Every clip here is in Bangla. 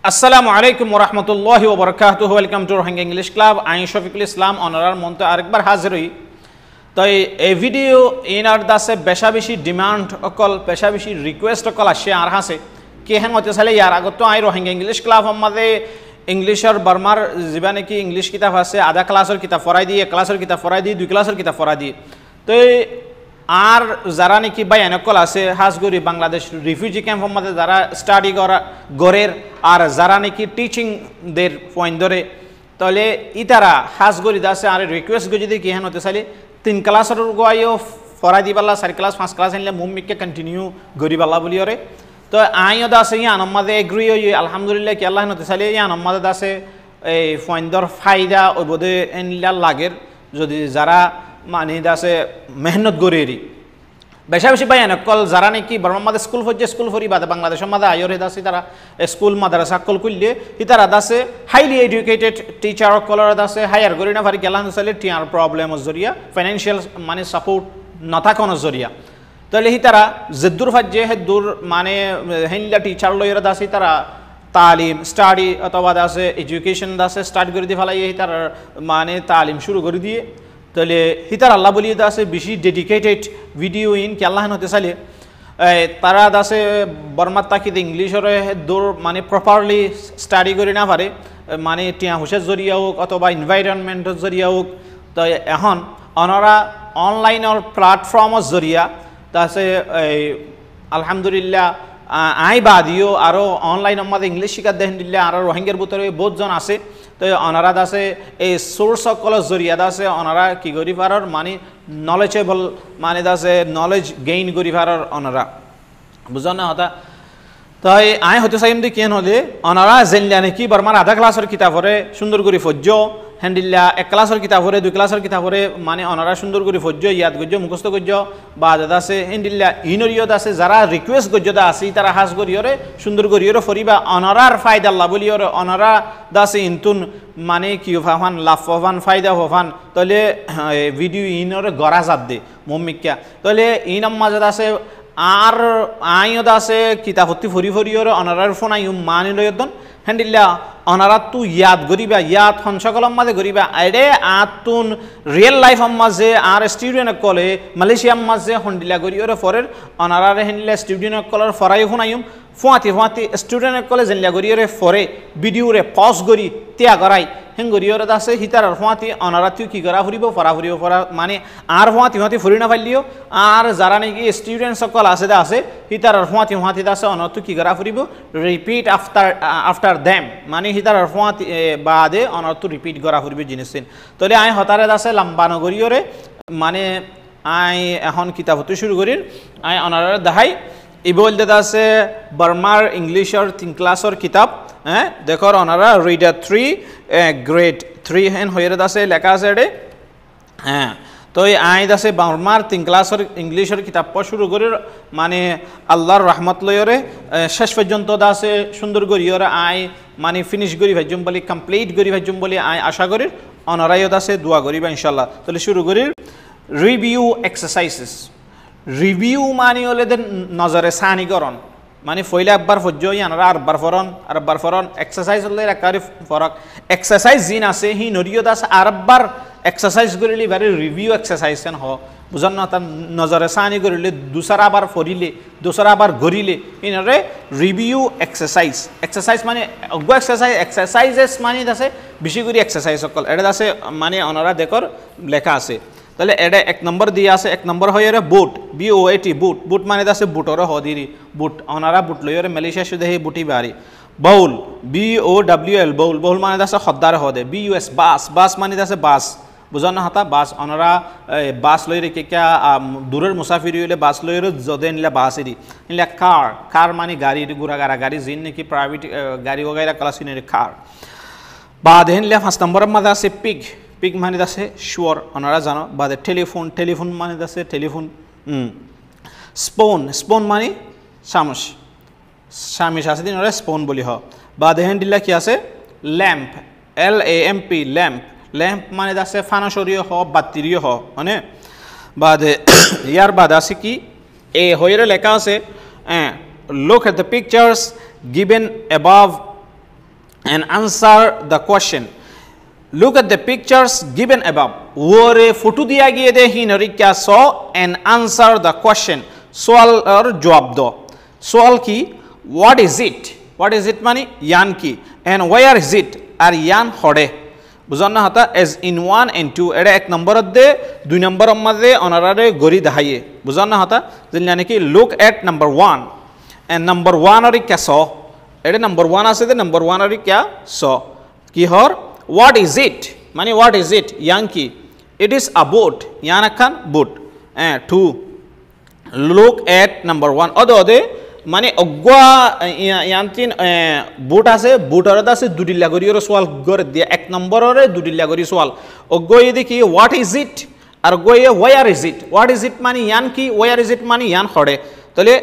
আসসালামু আলাইকুম ওরহমতুল্লাহি ওবরকাতুহু। Welcome to Rohingya English club. I'm Shafiqul ইসলাম অনারার মন্ত্র আরেকবার হাজির হই। তো এই ভিডিও ইনার দাসে বেশা বেশি ডিমান্ড অকল বেশা বেশি রিকোয়েস্ট অকল আসে আর হাসে কে হেন হতে চাইলে ইয়ার আগত তো আই রোহিঙ্গা ইংলিশ ক্লাব আমাদে ইংলিশর বার্মার যা নাকি ইংলিশ কিতাব আছে আধা ক্লাসের কিতাব ফরাই দিয়ে ক্লাসের কিতাব ফরাই দিয়ে 2 ক্লাসের কিতাব ফরাই দিয়ে। তো আর যারা নাকি বা এনকল আছে হাজগরি বাংলাদেশ রিফিউজি ক্যাম্প মধ্যে যারা স্টাডি গড়ের আর যারা নাকি টিচিংদের পয়েন্ট ধরে তাহলে ইতারা হাজগরি দাসে আর রিকোয়েস্ট গো যদি কি হেন হতে চাইলে 3 ক্লাসের গোয়াইও ফরাই দিবাল্লা 4 ক্লাস 5 ক্লাস আনলে মুম্মিককে কন্টিনিউ গরিবাল্লা বলি ওরে। তো আইও দাসে ইয়ান আমাদের এগ্রি হই আলহামদুলিল্লাহ কি আল্লাহ হতে চাইলে ইয়ান আমাদের দাসে এই পয়েন্টর ফায়দা ওই বোধে এনলা লাগের যদি যারা মানে দাসে মেহনত গড়েরি বেশা বেশি পাই কল যারা নাকি বর্মাদের স্কুল হচ্ছে স্কুল ফরি বাদে বাংলাদেশের মাদে আয়রে দাসে তারা স্কুল মাদ্রাসা কল করলে ইতারা দাসে হাইলি এডুকেটেড টিচার কলর দাসে হায়ার গড়ি না পারি গেলান চাইলে টিয়ার প্রবলেমের জরিয়া ফাইন্যান্সিয়াল মানে সাপোর্ট নথাকনের জরিয়া তাহলে তারা যেদূর ফাজ্যে হেদূর মানে হেনলা টিচার লইরা দাসে তারা তালিম স্টাডি অথবা দাসে এডুকেশন দাসে স্টার্ট করে দিয়ে ফেলাই তার মানে তালিম শুরু করে দিয়ে তাহলে হিতার আল্লাহ বলিয়ে দাসে বেশি ডেডিকেটেড ভিডিও ইন কি আল্লাহ হতে চাইলে তারা দাসে বর্মার তাকিদ ইংলিশের দূর মানে প্রপারলি স্টাডি করে না পারে মানে টিয়া হুসের জরিয়া হোক অথবা এনভাইরনমেন্টের জরিয়া হোক। তো এখন ওনারা অনলাইনের প্ল্যাটফর্মের জরিয়া তাছে আলহামদুলিল্লাহ আই বাদিও আরও অনলাইন আমাদের ইংলিশ শিকার দেখেন দিল্লা আরও রোহিঙ্গার ভিতরে বহুতজন আছে। তো অনারা দাসে এই সোর্স সকলের জরিয়া দাসে অনারা কি করি পারার মানে নলেজেবল মানে দাসে নলেজ গেইন করি পারার অনারা বুঝো না হতা। তাই আই হতে চাইম দি কেন হলে অনারা জেনলিয়া নাকি বর্মার আধা ক্লাসের কিতাবরে সুন্দর করে ফজ্জ হ্যান্ডিল্লা 1 ক্লাসের কিতাবরে 2 ক্লাসের কিতাবরে মানে অনারা সুন্দর করে ফজ্জ ইয়াদ গজ্জ মুখস্থ গজ্জ বা দাসে হ্যান্ডিল্লা ইনরিয়ত আছে যারা রিকোয়েস্ট গজ্জদা আছে তারা হাস করিয়রে সুন্দর করিয়রে ফরিবা অনারার ফায়দা আল্লাহ বলিয়রে অনারা দাসে ইনতুন মানে কি হফান লাফান ফায়দা হফান তাহলে ভিডিও ইনরে গড়া জাত দে মম্মিকা তাহলে ইনাম মাঝে আছে আর আইও দাসে কিতাবত্তি ফরি ফরিয়রে অনারার ফোন আইম মানি লয়দন হ্যান্ডিল্লা অনারা তু ইয়াদ গরিবা ইয়াদ সকলম মাঝে গরিবা আরে আতুন রিয়েল লাইফ মাঝে আর স্টুডেন্ট কলে মালয়েশিয়ার মাঝে হন্ডিলা গরিয়রে ফরের অনারার হ্যান্ডিল্লা স্টুডেন্ট কলর ফরাই শুনাইম ফুয়াতি ফুয়াতি স্টুডেন্ট কলে জেনলিয়া গরিয়রে ফরে ভিডিওরে পজ গরি ত্যাগ করাই হেন গরিয়রে দাসে হিতার ফুয়াতি অনারা তুই কি করা ফুরিব ফরা ফুরিব ফরা মানে আর ফুয়াতি ফুয়াতি ফুরি না পারলিও আর যারা নাকি স্টুডেন্ট সকল আছে আছে হিতার ফুয়াতি ফুয়াতি দাসে অনার তুই কি করা ফুরিব রিপিট আফটার দ্যাম মানে হিতার ফুয়াতি বাদে অনার তো রিপিট করা ফুরিব জিনিস তাহলে আই হতারে দাসে লম্বানো গরিয়রে মানে আই এখন কিতাব হতে শুরু করির আই অনারা দেখাই ই বলতে আছে বর্মার ইংলিশের 3 ক্লাসের কিতাব হ্যাঁ দেখো ওনারা রিডার 3 গ্রেড 3 হেন হয়ে আছে লেখা আছে এডে হ্যাঁ। তো এই আই দাসে বর্মার 3 ক্লাসের ইংলিশের কিতাব পড়া শুরু করে মানে আল্লাহর রহমত লয়রে শেষ পর্যন্ত দাসে সুন্দর করিয়রে আই মানে ফিনিশ করি ভাজ্যম বলি কমপ্লিট করি ভাজ্যম বলি আই আশা করি অনারাইও দাসে দোয়া করিবা ইনশাআল্লাহ। তাহলে শুরু করি রিভিউ এক্সারসাইজেস। রিভিউ মানে হলে নজরে সানিকরণ মানে ফইলে একবার ফজ্জ ইয়ানরা আরবার ফরন এক্সারসাইজ হলে একারে ফরক এক্সারসাইজ জিন আছে হি নরিয়ত আছে আরবার এক্সারসাইজ করিলে বারে রিভিউ এক্সারসাইজ কেন হ বুঝন না তার নজরে সানি করিলে দুসরা আবার ফরিলে দুসরা আবার গরিলে ইনরে রিভিউ এক্সারসাইজ। এক্সারসাইজ মানে অগ এক্সারসাইজেস মানে আছে বেশি করে এক্সারসাইজ সকল এটা আছে মানে ওনারা দেখর লেখা আছে। তাহলে এটা 1 নম্বর দিয়ে আছে 1 নম্বর হয়ে বুট BOAT বুট বুট মানে আছে বুটর হদিরি বুট ওনারা বুট লইরে মালয়েশিয়া শুধু হে বুটি বাড়ি। বাউল BOWL বাউল বাউল মানে আছে খদ্দার হদে BUS বাস বাস মানে আছে বাস বুঝান না হতা বাস ওনারা বাস লইরে কে দূরের মুসাফির হইলে বাস লইরে যদে নিলে বাস এরি নিলে কার কার মানে গাড়ি গুড়া গাড়া গাড়ি জিন নাকি প্রাইভেট গাড়ি ওগাইরা ক্লাসিনের কার বাদ হেনলে 5 নম্বরের মধ্যে আছে পিগ পিক মানে আছে শুয়ার ওনারা জানো বাদে টেলিফোন টেলিফোন মানে আছে টেলিফোন স্পোন স্পোন মানে চামচ চামিচ আছে দিন ওরা স্পোন বলি হ বাদে হ্যান্ডিল্লা কি আছে ল্যাম্প LAMP ল্যাম্প ল্যাম্প মানে আছে ফানাসরীয় হ বাতিরিয় হ মানে বাদে ইয়ার বাদ আছে কি এ হইরে লেখা আছে look at the pictures given above and answer the question. Look at the pictures given above. Ore photo diya giye de hinori kya saw and answer the question. Soal or jawab do. Soal ki what is it? What is it mani yan ki and where is it? Ar yan hode. Buzanna hata as in 1 and 2 ede ek number de 2 number madde onarare gori dahaye. Buzanna hata jilani ki look at number 1 and number 1 ori kya saw. Ede number 1 ase de number 1 ori kya saw. Ki hor what is it? Mani what is it? Yanki. It is a boat. Yanakan boat. 2. Look at number 1. Ode mani ogwa yantin boat ase boat orada ase dudilla gori or swal gor dia ek number ore dudilla gori swal. Oggo yedi ki what is it? Ar goye where is it? What is it mani yanki? Where is it mani yan khode. Tole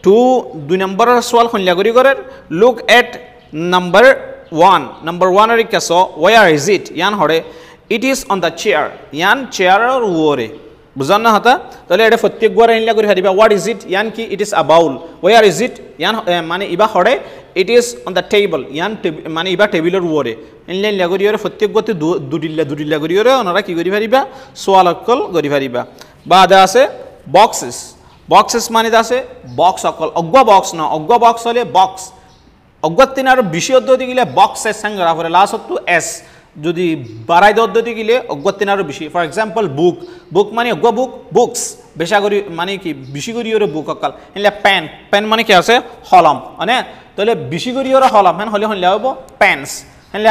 2 number swal khonla gori gorer. Look at number 1. Number 1 ori kaso where is it? Yan hode. It is on the chair. Yan chair or wore. Buzanna hata. Tole ede prottek gore inla gori hariba. What is it? Yan ki it is a bowl. Where is it? Yan mane iba hode. It is on the table. Yan mane iba table or wore. Inla gori ore prottek gote dudilla gori ore onara ki gori hariba. Soalakol gori hariba. Bada ase boxes. Boxes mane dase box akol. Ogwa box na. Ogwa box hole box. অজ্ঞাতিনার বিশেষ পদ্ধতি গিলে বক্স এস সংগ্রহ করে লাস্ট টু এস যদি বাড়াই পদ্ধতি গিলে অজ্ঞাতিনার বেশি ফর এক্সাম্পল বুক বুক মানে অজ্ঞ বুক বুকস বেশাগরি মানে কি বিশিগরিয়র বুক অকাল এলে পেন পেন মানে কি আছে কলম মানে তাহলে বিশিগরিয়র কলম হেন হলে হলে হবো পেন্স এলে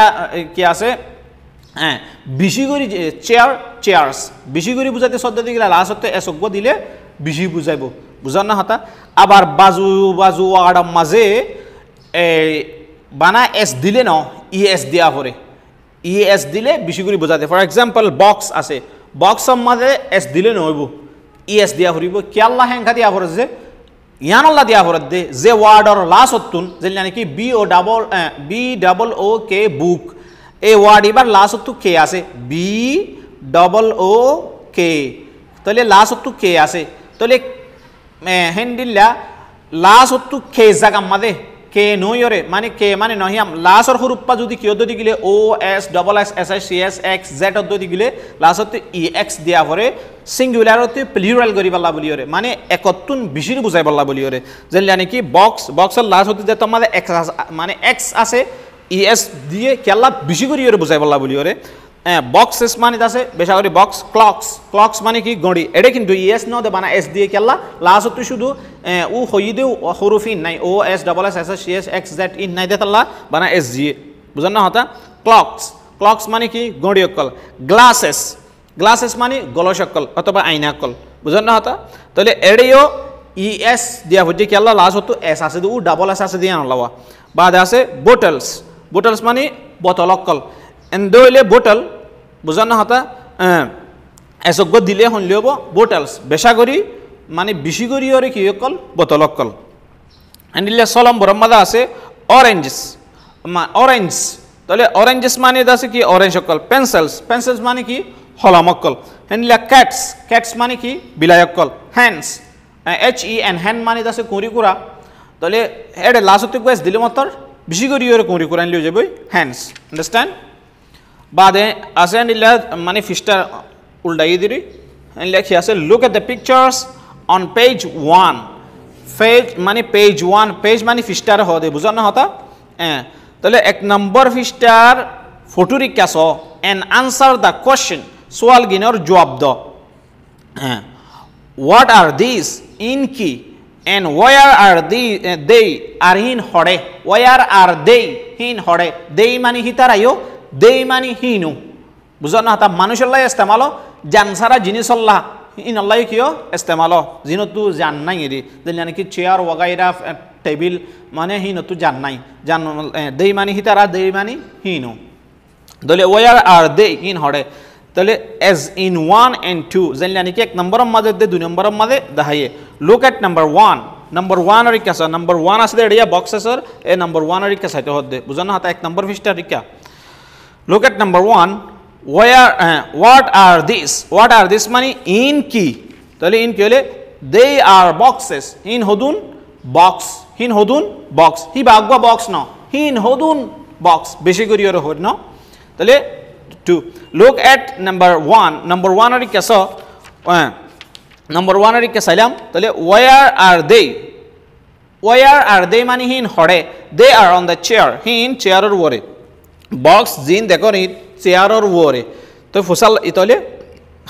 কি আছে হ্যাঁ বিশিগরি চেয়ার চেয়ার্স বিশিগরি বুঝাতে পদ্ধতি গিলা লাস্ট টু এস অজ্ঞ দিলে বিশি বুঝাইবো বুঝান না হতা আবার বাজু বাজু আড়াম মাঝে বানা এস দিলে ন ইএস দিয়া পরে ইএস দিলে বেশি করে বোঝাতে ফর এক্সাম্পল বক্স আছে বক্সের মাঝে এস দিলে নহইব ইএস দিয়া পড়িব কিয়াল্লা হেঙ্কা দিয়া পড়ে যে ইয়ানাল্লা দিয়া পড়ে দে যে ওয়ার্ডর লাস্ট হতুন যেন কি বি ডাবল ও কে বুক এই ওয়ার্ড এবার লাস্ট হতু কে আছে বি ডাবল ও কে তাহলে লাস্ট হতু কে আছে তাহলে হেন্ডিল্লা লাস্ট হতু কে জায়গা মাঝে কে নয়রে মানে কে মানে নহিয়াম লাস্টর হুরুপ্পা যদি কি অদ্দতি গিলে O S double X S I C S X Z অদ্দতি গিলে লাস্টতে ই এক্স দিয়া পরে সিঙ্গুলারতে প্লুরাল করি পাল্লা বলিওরে মানে একতুন বিশির বুঝাই পাল্লা বলিওরে যেন জানি কি বক্স বক্সের লাস্ট হতে যেত আমাদের এক্স মানে এক্স আছে ই এস দিয়ে কেলা বিশি করিওরে বুঝাই পাল্লা বলিওরে বক্সেস মানে আছে বেশাগরি বক্স ক্লকস ক্লকস মানে কি ঘড়ি এটা কিন্তু ইএস ন দে বানা এস দিয়ে কেলা লাস্ট হতে শুধু ও হই দেও হরফিন নাই O S double S S C S X Z ইন নাই দেতাল্লা বানা এস দিয়ে বুঝান না হতা ক্লকস ক্লকস মানে কি ঘড়ি অকল গ্লাসেস গ্লাসেস মানে গলসকল অথবা আইনাকল বুঝান না হতা তাহলে এড়িও ইএস দিয়া হতে কেলা লাস্ট হতো এস আছে ও ডাবল এস আছে দিয়ে আনলাওয়া বাদে আছে বোটলস বোটলস মানে বোতলকল এন্দলে বোটল বুঝান না হতা এসজ্ঞ দিলে হনলে হব বোটলস বেশাগরি মানে বেশি করি ওরে কি অকল বোতলকল এন্ডিলে সলম বরমাদা আছে অরেঞ্জেস অরেঞ্জ তাহলে অরেঞ্জেস মানে আছে কি অরেঞ্জ অকল পেন্সিলস পেন্সিলস মানে কি হলামকল এন্ডিলে ক্যাটস ক্যাটস মানে কি বিলায়কল hands H E N hand মানে আছে কুঁড়ি কুড়া তাহলে এডে লাস্টতে কোয়েস দিলে মতর বেশি করি ওরে কুঁড়ি কুড়া নিয়ে যাবই হ্যান্ডস আন্ডারস্ট্যান্ড বাদে আছে এন্ডিলে মানে ফিস্টার উল্টাই দিরি লেখি আছে look at the pictures on page 1 page মানে page 1 page মানে ফিস্টার হদে বুঝান না হতা তাহলে এক নম্বর ফিস্টার ফটোরি কাসো and answer the question সওয়াল গিনর জবাব দাও what are these in কি and where are they are in হড়ে where are they in হড়ে they মানে হিতারায়ো they মানে হিনু বুঝান না হতা মানুষের লাই ইস্তেমাল জানসারা জিনিসল্লাহ इन अल्लाह कियो इस्तेमाल जिनो तू जान नहीं रे दिल यानी कि चेयर वगैरह टेबल माने ही न तू जान नहीं जान दे मानी ही तारा दे मानी ही नो दोले वेयर आर दे इन हड़े तले एज इन 1 and 2 जिल यानी कि एक नंबर मदे दे दो नंबर मदे दहाये लुक एट नंबर 1 और क्या नंबर 1 आसे दे बॉक्सेस और ए नंबर 1 और क्या साइट होत दे बुझना हता एक नंबर फिस्टर क्या look at number 1 where what are these money in ki tale in kele they are boxes in hodun box hin hodun box hi bagwa box no hin hodun box বেশি করি আর হর no তাহলে to look at number 1 আর কেস number 1 আর কেসাইলাম তাহলে where are they মানে হিন হড়ে they are on the chair হিন চেয়ারের ওরে box জিন দেখো নি চেয়ারের ওরে তো ফসল ইতলে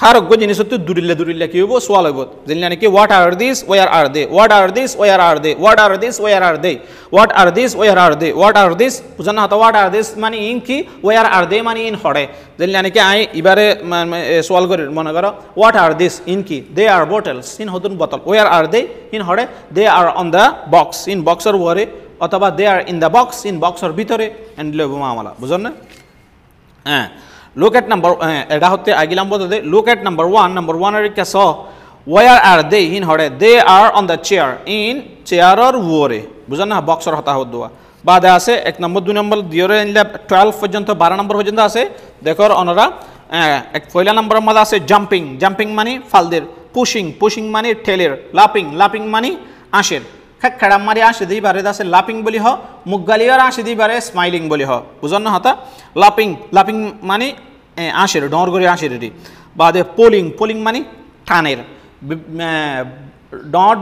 har oggo jinis to durilla ki hobo swal hobo jilani ki what are these where are they what are these where are they what are these where are they what are these where are they what are these bujanna hata what are these mani in ki where are they mani in hode jilani ki ai ibare swal kori mone karo what are these in ki they are bottles in hodun bottle where are they in hode they are on the box in boxer wore অথবা they are in the box in boxer ভিতরে and lebo মামলা বুঝছেন না look at number এটা হতে আগিলাম বলতে look at number 1 এর কাছে where are they in Hare they are on the chair in চেয়ারের ওরে বুঝছেন না বক্সর হতা হত দোয়া বাদে আছে 1 নম্বর 2 নম্বর দিয়রে 12 পর্যন্ত 12 নম্বর পর্যন্ত আছে দেখো অনরা এক পয়লা নম্বরের মধ্যে আছে জাম্পিং মানে ফালদের পুশিং মানে ঠেলের লাপিং মানে আশের খাড়াম মারি আসে দিই বারে দাসে লাপিং বলি হ মুগগালিয়ার আসে দিই বারে স্মাইলিং বলি হ বুঝন না হতা লাপিং মানে আশের ডর করে আশের রে বাদে পোলিং মানে টানের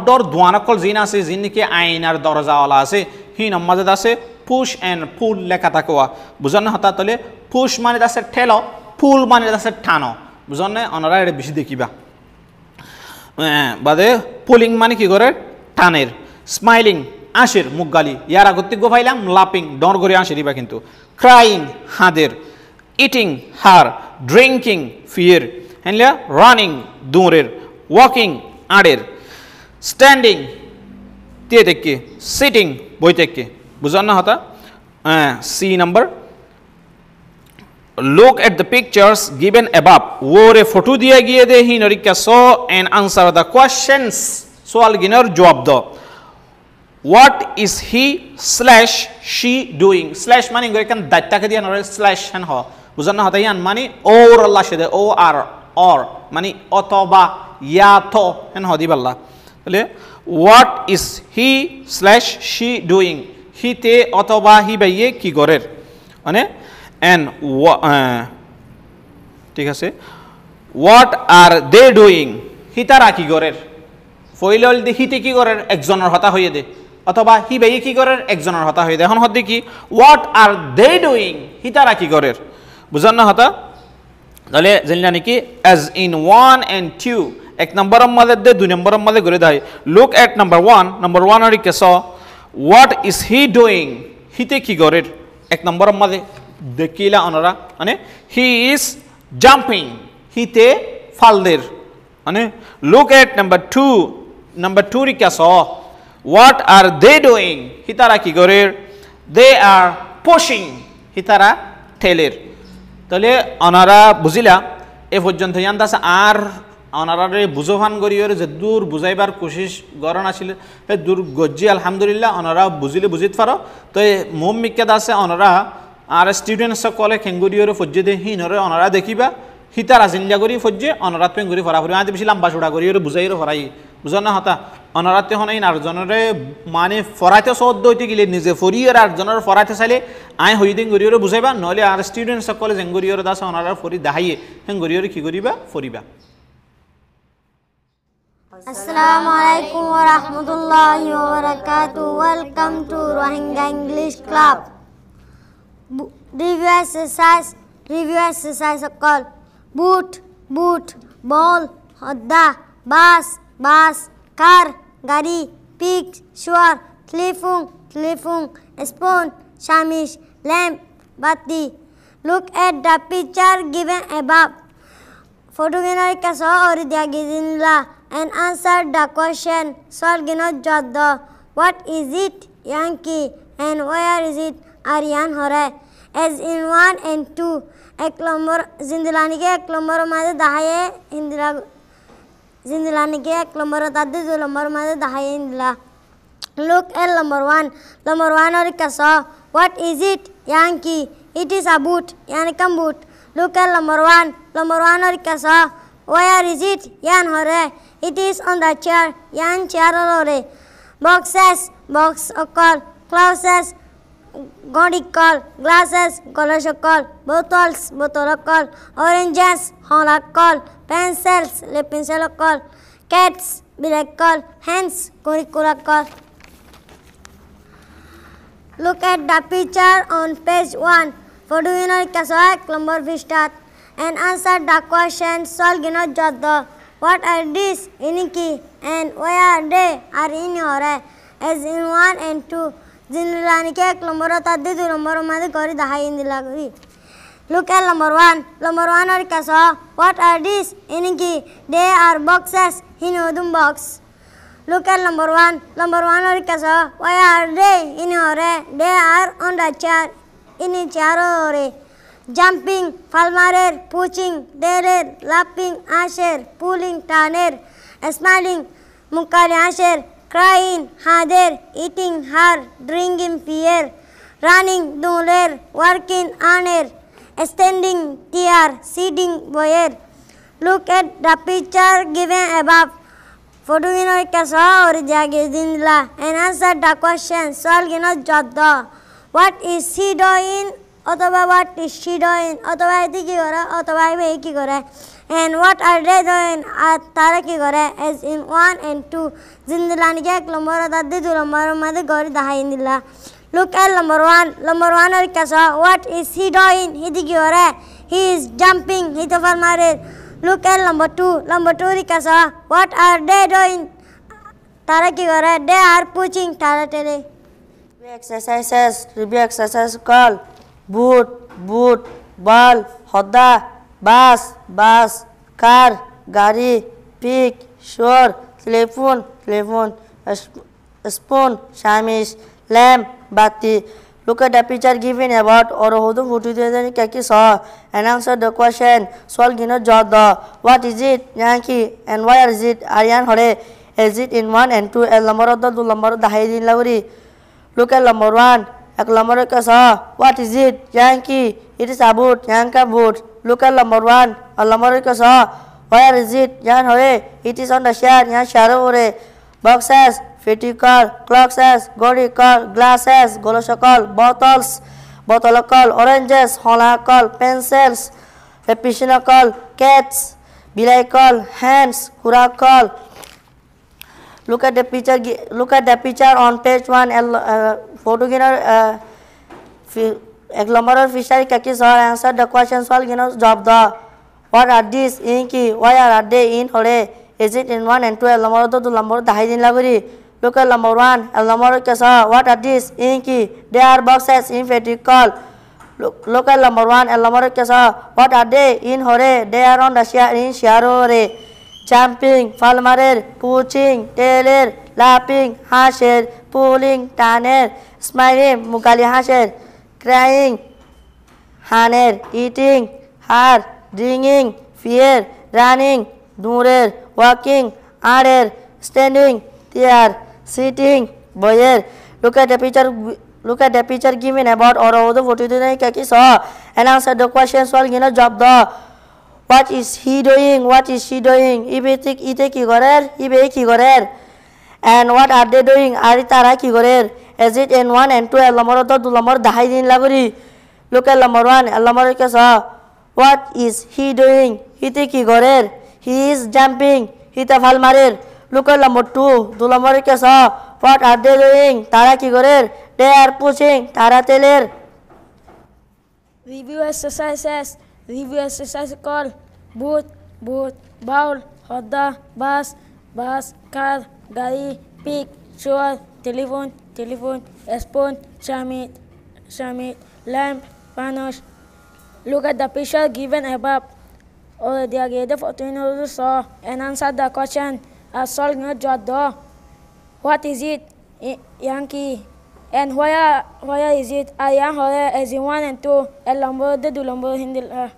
ডর দোয়ানকল জিন আছে জিন কি আইনার দরজাওয়ালা আছে হি নম্বরে দাসে পুশ এন্ড পুল লেখা থাকোয়া বুঝন না হতা তলে পুশ মানে দাসে ঠেলো পুল মানে দাসে টানো বুঝন না অনরা এটা বেশি দেখিবা বাদে পোলিং মানে কি করে টানের স্মাইলিং আশির মুগগালি ইয়ার আগতে গোফাইলাম লাপিং ডর করে আশিরিবা কিন্তু ক্রাইং হাদের ইটিং হার ড্রিঙ্কিং ফিয়ের হ্যাঁ রানিং দৌড়ের ওয়াকিং আড়ের স্ট্যান্ডিং তে থেকে সিটিং বই থেকে বুঝান না হতা সি number look at the pictures given above ওরে ফটো দিয়ে গিয়ে দে হি নরিকা সো and answer the questions সোয়াল গিনার জবাব দাও what is he / she doing / মানে এখানে দাঁতটাকে দিয়ে নরে / হেন হ বুঝান না হতা ইয়ান মানে ওর আল্লাহ শেদে ও আর অর মানে অথবা ইয়া তো হেন হ দিবাল্লাহ তাহলে what is he / she doing হিতে অথবা হি বাইয়ে কি করের মানে and ঠিক আছে what are they doing হিতারা কি করের ফইলল দি হিতে কি করের একজনের হতা হইয়ে দে অথবা হি বাইয়ে কি করের একজনের হতা হইয়ে দে এখন হদি কি what are they doing হিতারা কি করের বুঝান না হতা তাহলে জানলা নাকি as in 1 and 2 এক নম্বরের মধ্যে দে দুই নম্বরের মধ্যে করে দেয় look at number 1 আর কি so what is he doing হিতে কি করের এক নম্বরের মধ্যে দেখিলা অনরা মানে হি ইজ জাম্পিং হিতে ফালদের মানে লুক এট নাম্বার 2 রি কাস হোয়াট আর দে ডুইং হিতারা কি করে দে আর পুশিং হিতারা ঠেলের তাহলে অনারা বুঝিলা এ পর্যন্ত জানতাছে আর অনারারে বুঝোভান করিওর যে দূর বুঝাইবার কোশিশ গরণ আছিল হে দূর গজ্জি আলহামদুলিল্লাহ অনারা বুঝিলে বুঝিত পারো তো মোম মিক্কাদ আছে অনারা আর স্টুডেন্ট সকলে খেঙ্গুরিওর ফজ্জে দে হিনরে অনারা দেখিবা হিতারা জিল্লা করি ফজ্জে অনারাত পেঙ্গুরি ফরা ফরি আদি বেশি লম্বা চূড়া করিওর বুঝাইর ফরাই বুঝন না হতা অনারাতে হনাই আর জনরে মানে ফরাইতে সদ্য হইতে গেলে নিজে ফরিওর আর জনের ফরাইতে চাইলে আই হই দিন গরিওর বুঝাইবা নহলে আর স্টুডেন্ট সকলে জেঙ্গুরিওর দাস অনারা ফরি দাহাইয়ে হেঙ্গুরিওর কি করিবা ফরিবা Assalamu alaikum wa rahmatullahi wa barakatuh. Welcome to Rohingya English Club. Review exercise called boot, ball, hodda, bus, car, gari, pig, sure, telephone, spoon, shamish, lamp, batti. Look at the picture given above. Photograph ka so aur diya gidinla and answer the question. Solve gino jadda. What is it? Yankee. And where is it? Aryan hore. As in 1 and 2. एक नंबर जिंदलानी के एक नंबर मादे दहाये हिंदला जिंदलानी के एक नंबर तादे जो नंबर मादे दहाये हिंदला Look at number 1 और कैसा What is it? Yankee. It is a boot. यानी कम boot. Look at number 1 और कैसा Where is it? यान हो रहे It is on the chair. यान chair हो रहे Box or closet গড়িকল, গ্লাসেস, গলসকল, বোতলস, বোতলকল, অরেঞ্জেস, হলাকল, পেন্সিলস, পেন্সিলকল, ক্যাটস, বিলাকল, হ্যান্ডস, কুরিকুলাকল. Look at the picture on page 1. Foduinor kasoak number vistat and answer the question solgino jaddo. What are these? Iniki and where are they? Are in your as in 1 and 2. Zinlanike number tadidu number madi kori dahai indilagri. Look at number 1. Number 1 or kaso. What are these? Iniki they are boxes in odum box. Look at number 1. Number 1 or kaso. Why are they in your They are on the chair. In a chair or jumping, falmarer, pushing, derer, laughing, asher, pulling, taner, smiling, mukari asher, crying, hader, eating, har, drinking, fear, running, duler, working, honor, standing, tear, sitting, boyer. Look at the picture given above. Foduino kaso or jagedinla and answer the question. Solgino jadda. What is he doing? Otoba what is she doing? Otoba iti ki kore? Otoba ibe ki kore? And what are they doing? Tara ki kore? As in 1 and 2. Zindilani ke lomboro daddi tu lomboro madi gori dahai indilla. Look at number 1. Number 1 or kaso. What is he doing? Iti ki kore? He is jumping. Hito farmare. Look at number 2. Number 2 rikasa. What are they doing? Tara ki kore? They are pushing. Tara tele. Review exercise call. Boot, boot, ball, hoda, bus, bus, car, gari, pig, shore, telephone, telephone, spoon, shamish, lamp, bati. Look at the picture given about or hodu futu kaki saw and answer the question. Solve gino jodda. What is it? Yankee and why is it? Aryan hore. Is it in 1 and 2? El number of the number of the hiding lauri. Look at number 1. Number kasa. What is it? Yankee. It is a boot. Yanka boot. Look at number 1. Number kasa. Where is it? Yan hore. It is on the chair. Yan sharo hore. Boxes. Fetical, clockses, goricol, glasses, golosokol, bottles, botolokol, oranges, holakol, pencils, piscinokol, cats, bilaikol, hands, kurakol. Look at the picture. Look at the picture on page 1. Photoginer agglomerator fishery kakis or answer the question. Solve ginos job the. What are these? Inki. Why are they in hore? Is it in 1 and 2? Agglomerator to lambor the hiding laguri. Look at number 1. Number kasa. What are these? Inki. They are boxes in vertical. Look at number 1. Number kasa. What are they? In hore. They are on the chair in sharore. Jumping, falmarer, pushing, tailor, laughing, hasher, pulling, taner, smiling, mukali hasher, crying, haner, eating, har, drinking, fear, running, durer, walking, arer, standing, tear, sitting, boyer. Look at the picture. Look at the picture given about or the photo kaki saw and answer the question. Solve gino job the. What is he doing? What is she doing? Ibe ite ki gorer? Ibe ki gorer? And what are they doing? Ari tara ki gorer? Is it in 1 and 2? Lamor to du lamor dahai din laguri. Look at number 1. Lamor kasa. What is he doing? Ite ki gorer? He is jumping. Hita fal marer. Look at number 2. Du lamor kasa. What are they doing? Tara ki gorer? They are pushing. Tara teler. Review exercises. Review exercise call. Boot, boot, bowl, hoda, bus, bus, car, gari, pig, shore, telephone, telephone, spoon, shamit, shamit, lamp, panos. Look at the picture given above. Or the agenda for to saw and answer the question. Solve your job. What is it? Yankee. And where is it? I am hore as in 1 and 2. El number de du number hindil.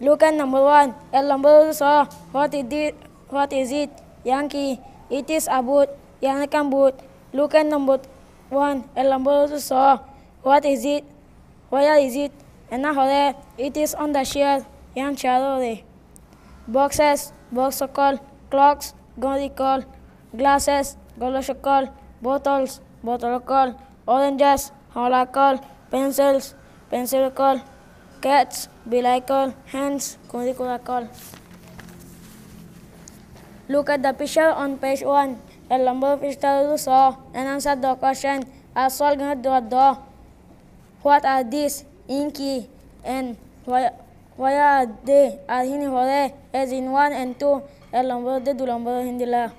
Look at number 1. El number saw. What is it? Yankee. It is a boot. Yankan boot. Look at number 1. El number saw. What is it? Where is it? And hore. It is on the chair. Yan charo. Boxes. Boxokol. Clocks. Goricol. Glasses. Golosokol. Bottles. Botolokol. Oranges, holacle, pencils, pencilcle, cats, bicycle, hands, curricle. Look at the picture on page 1. A number of visitors saw and answered the question. A solved the door. What are these? Inky and why are they? Are in hore as in 1 and 2. A number de du number hindila.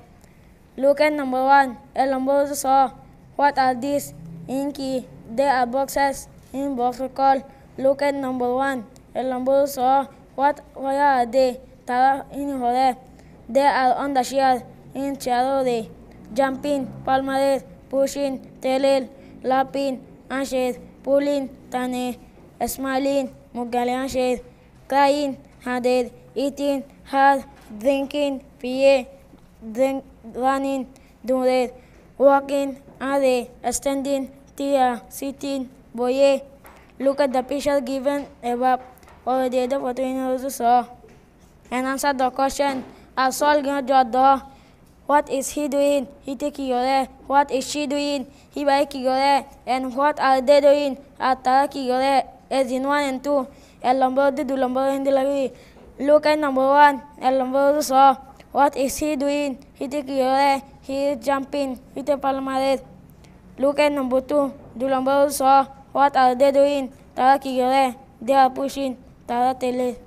Look at number 1. A number saw. What are these? Inky. They are boxes in box call. Look at number 1. A number saw. Why are they? Tara in hore. They are on the chair in charode. Jumping, palmare, pushing, telel, laughing, answer, pulling, tane, smiling, mugale answer, crying, handed, eating, hard, drinking, pie, running, doing, walking, are, standing, tia, sitting, boye. Look at the picture given above. Already the photo in also saw. And answer the question. A sol the. What is he doing? He taking yore. What is she doing? He biking yore. And what are they doing? Ataki yore. As in 1 and 2. El number de du number in the lagi. Look at number 1. El number saw. What is he doing? He taking yore. He is jumping with a palmares. Look at number 2. Du number saw. What are they doing? Taraki yore. They are pushing. Tara tele.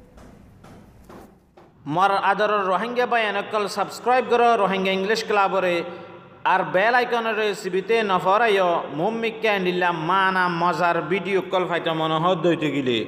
मोर आदर रोहिंग्या बयानकल सब्सक्राइब करो रोहिंग्या इंग्लिश क्लब रे आर बेल आइकन रे सिबिते नफरायो मुम्मी कैंडिला माना मजार वीडियो कल फाइटा मन हो दैते गिले